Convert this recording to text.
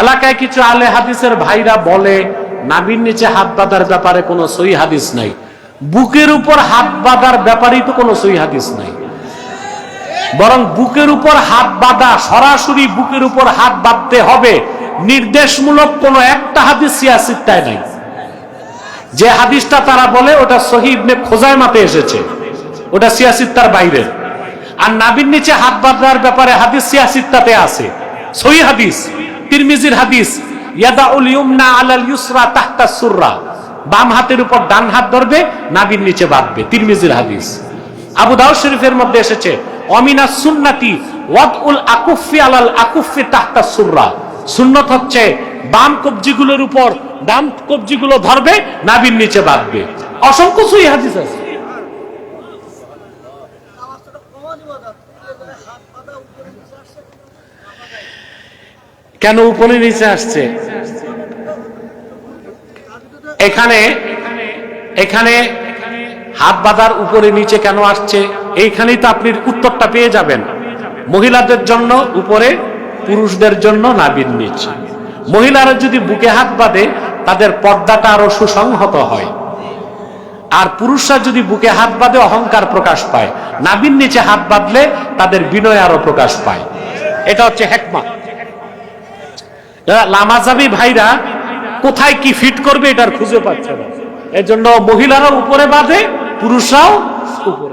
এলাকায় কিছু আলে হাদিসের ভাইরা বলে নাভির নিচে হাত বাঁধার ব্যাপারে কোনো সহিহ হাদিস নাই, বুকের উপর হাত বাঁধার ব্যাপারেই তো কোনো সহিহ হাদিস নাই। বরং বুকের উপর হাত বাঁধা, সরাসরি বুকের উপর হাত বাঁধতে হবে নির্দেশমূলক কোন একটা হাদিস সিয়াসিত্তায় নাই। যে হাদিসটা তারা বলে ওটা সহিহ ইবনে খুজাইমাতে এসেছে, ওটা সিয়াসিত্তার বাইরে। আর নাভির নিচে হাত বাঁধার ব্যাপারে হাদিস সিয়াসিত্তাতে আছে, সহিহ হাদিস, তিরমিজির হাদিস, ইয়াদাউল ইউমনা আলাল ইউসরা তাহতা সুররা, বাম হাতের উপর ডান হাত ধরবে, নাভির নিচে বাঁধবে, তিরমিজির হাদিস। আবু দাউদ শরীফের মধ্যে এসেছে অমিনা সুন্নাতি ওয়াদউল আকুফি আলাল আকুফি তাহতা সুররা, সুন্নত হচ্ছে বাম কবজিগুলোর উপর ডান কবজিগুলো ধরবে, নাভির নিচে বাঁধবে। অসংখ্য সহিহ হাদিস আছে। কেন উপরে নিচে আসছে? এখানে এখানে হাত বাঁধার উপরে নিচে কেন আসছে, এইখানেই তো আপনি উত্তরটা পেয়ে যাবেন। মহিলাদের জন্য উপরে, পুরুষদের জন্য নাভির নিচে। মহিলারা যদি বুকে হাত বাঁধে তাদের পর্দাটা আরো সুসংহত হয়, আর পুরুষরা যদি বুকে হাত বাঁধে অহংকার প্রকাশ পায়, নাভির নিচে হাত বাঁধলে তাদের বিনয় আরো প্রকাশ পায়। এটা হচ্ছে হিকমত। লামাজাবি ভাইরা কোথায় কি ফিট করবে এটার খুঁজে পাচ্ছে না, এজন্য মহিলারা উপরে বাঁধে, পুরুষরাও উপরে।